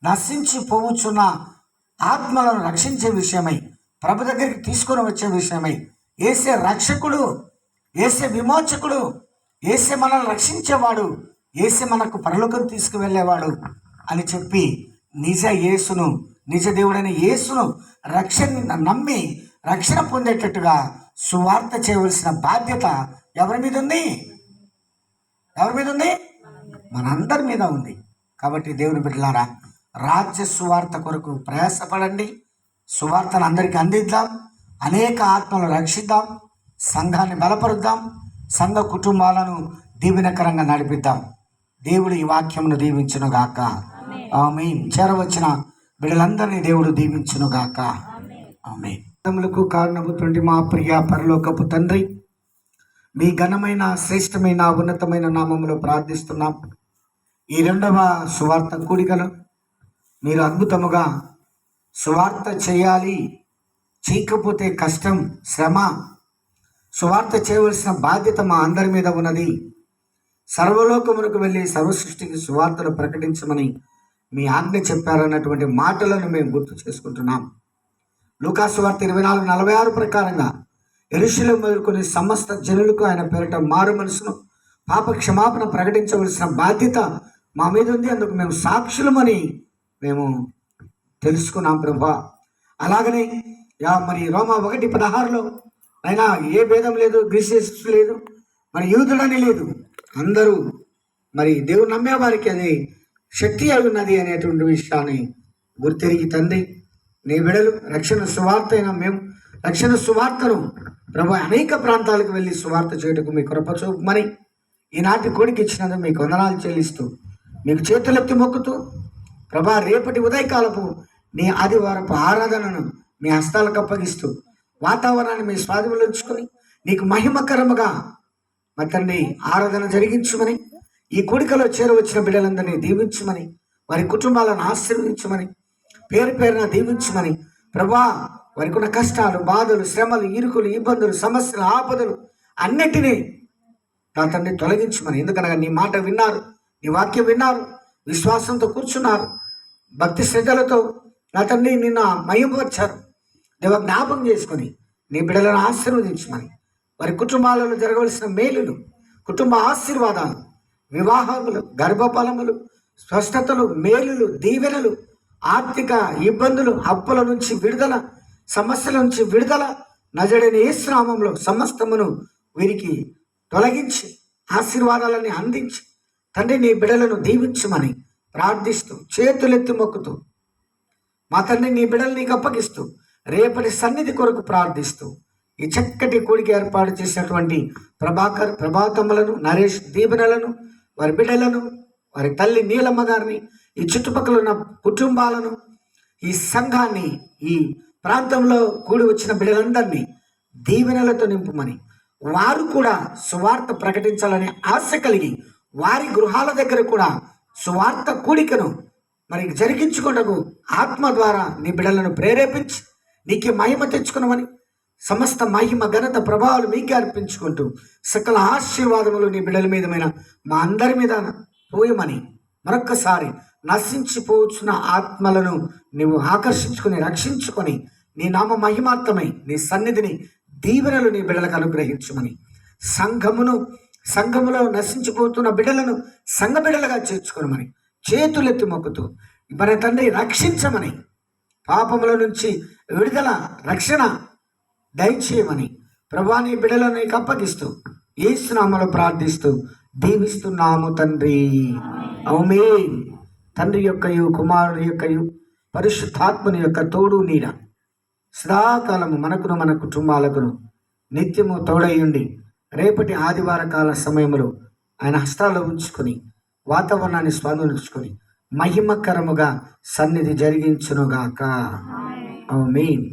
నశించి పోవచ్చున్న ఆత్మలను రక్షించే విషయమై, ప్రభు దగ్గరికి తీసుకొని వచ్చే విషయమై, యేసే రక్షకుడు, యేసే విమోచకుడు, యేసే మనల్ని రక్షించేవాడు, యేసే మనకు పరలోకం తీసుకువెళ్ళేవాడు అని చెప్పి నిజ దేవుడైన యేసును రక్షణ నమ్మి రక్షణ పొందేటట్టుగా సువార్త చేయవలసిన బాధ్యత ఎవరి మీద ఉంది? మనందరి మీద ఉంది. కాబట్టి దేవుని బిడ్డలారా, రాజ్య సువార్త కొరకు ప్రయాసపడండి. సువార్తను అందరికీ అందిద్దాం. అనేక ఆత్మలను రక్షిద్దాం. సంఘాన్ని బలపరుద్దాం. సంఘ కుటుంబాలను దీవెనకరంగా నడిపిద్దాం. దేవుడు ఈ వాక్యమును దీవించునుగాక. ఆమేన్. చేరవచ్చిన బిడ్డలందరినీ దేవుడు దీవించునుగాక. ఆమేన్. కు కారణమవుతుంది మా ప్రియ పరలోకపు తండ్రి, మీ ఘనమైన శ్రేష్టమైన ఉన్నతమైన నామములో ప్రార్థిస్తున్నాం. ఈ రెండవ సువార్త కూడికను మీరు అద్భుతముగా సువార్త చేయాలి, చేయకపోతే కష్టం, శ్రమ, సువార్త చేయవలసిన బాధ్యత మా అందరి మీద ఉన్నది. సర్వలోకమునకు వెళ్ళి సర్వసృష్టికి సువార్తను ప్రకటించమని మీ ఆజ్ఞ చెప్పారన్నటువంటి మాటలను మేము గుర్తు చేసుకుంటున్నాం. లూకాసు వార్త 24:46 ప్రకారంగా యెరూషలేము మొదలుకొని సమస్త జనులకు ఆయన పేరిట మారు మనసును, పాప క్షమాపణ ప్రకటించవలసిన బాధ్యత మా మీద ఉంది. అందుకు మేము సాక్షులమని మేము తెలుసుకున్నాం ప్రభా. అలాగనే మరి రోమా 1:16 అయినా ఏ భేదం లేదు, గ్రీసు లేదు, మరి యూదుడని లేదు, అందరూ మరి దేవుడు నమ్మే వారికి అది శక్తి అయి ఉన్నది అనేటువంటి విషయాన్ని గుర్తెరిగి తండ్రి, నీ బిడలు రక్షణ సువార్త అయినా మేము రక్షణ సువార్తను ప్రభు అనేక ప్రాంతాలకు వెళ్ళి సువార్త చేయటకు మీ కృప చూపమని ఈనాటి కోడికి ఇచ్చినందుకు మీకు వందనాలు చెల్లిస్తూ, మీకు చేతులెత్తి మొక్కుతూ ప్రభా, రేపటి ఉదయకాలపు నీ ఆదివారపు ఆరాధనను మీ హస్తాలకు అప్పగిస్తూ వాతావరణాన్ని మీ స్వాధీనంలో ఉంచుకొని నీకు మహిమకరముగా మా తండ్రి ఆరాధన జరిగించమని, ఈ కూడికలో చేరవచ్చిన బిడ్డలందరినీ దీవించమని, వారి కుటుంబాలను ఆశీర్వదించమని, పేరు పేరున దీవించమని ప్రభా, వారికి ఉన్న కష్టాలు, బాధలు, శ్రమలు, ఇరుకులు, ఇబ్బందులు, సమస్యలు, ఆపదలు అన్నిటినీ నా తండ్రి తొలగించమని. ఎందుకనగా నీ మాట విన్నారు, నీ వాక్యం విన్నారు, విశ్వాసంతో కూర్చున్నారు, భక్తి శ్రద్ధలతో నా తండ్రి నిన్న మహిమపరిచారు. దేవ జ్ఞాపకం చేసుకొని నీ బిడ్డలను ఆశీర్వదించమని, వారి కుటుంబాలలో జరగవలసిన మేలులు, కుటుంబ ఆశీర్వాదాలు, వివాహములు, గర్భఫలములు, స్వస్థతలు, మేలులు, దీవెనలు, ఆర్థిక ఇబ్బందులు, అప్పుల నుంచి విడుదల, సమస్యల నుంచి విడుదల నజరేయుడైన యేసు నామములో సమస్తమును వీరికి తొలగించి ఆశీర్వాదాలని అందించి తండ్రి నీ బిడ్డలను దీవించమని ప్రార్థిస్తూ చేతులెత్తి మొక్కుతూ మా తండ్రి నీ బిడ్డలు నీకు అప్పగిస్తూ రేపటి సన్నిధి కొరకు ప్రార్థిస్తూ ఈ చక్కటి కూడికి ఏర్పాటు చేసినటువంటి ప్రభాకర్, ప్రభాతమ్మలను, నరేష్ దీవెనలను, వారి బిడ్డలను, వారి తల్లి నీలమ్మ గారిని, ఈ చుట్టుపక్కల ఉన్న కుటుంబాలను, ఈ సంఘాన్ని, ఈ ప్రాంతంలో కూడి వచ్చిన బిడ్డలందరినీ దీవెనలతో నింపుమని, వారు కూడా సువార్త ప్రకటించాలనే ఆశ కలిగి వారి గృహాల దగ్గర కూడా సువార్త కూడికను మరి జరిగించుకుంటకు ఆత్మ ద్వారా నీ బిడ్డలను ప్రేరేపించి నీకే మహిమ తెచ్చుకున్నామని, సమస్త మహిమ ఘనత ప్రభావాలు మీకే అర్పించుకుంటూ సకల ఆశీర్వాదములు నీ బిడ్డల మీదమైన మా అందరి మీద పోయమని మరొక్కసారి నశించిపోవచ్చున్న ఆత్మలను నీవు ఆకర్షించుకొని రక్షించుకొని నీ నామ మహిమార్థమై నీ సన్నిధిని దీవెనలు నీ బిడ్డలకు అనుగ్రహించమని, సంఘములో నశించిపోతున్న బిడ్డలను సంఘ బిడ్డలుగా చేర్చుకోమని చేతులెత్తి మొక్కుతూ మన తండ్రి రక్షించమని, పాపముల నుంచి విడుదల, రక్షణ దయచేయమని ప్రభువా నీ బిడ్డలను నీకు అప్పగిస్తూ యేసు నామములో ప్రార్థిస్తూ దీవిస్తున్నాము తండ్రి. ఆమేన్. తండ్రి యొక్కయు కుమారుని యొక్కయు పరిశుద్ధాత్మని యొక్క తోడు నీడ సదాకాలము మనకును మన కుటుంబాలకును నిత్యము తోడయుండి రేపటి ఆదివార కాల సమయంలో ఆయన హస్తాల్లో ఉంచుకొని వాతావరణాన్ని స్వాధీనించుకొని మహిమకరముగా సన్నిధి జరిగించునుగాక. ఆమేన్.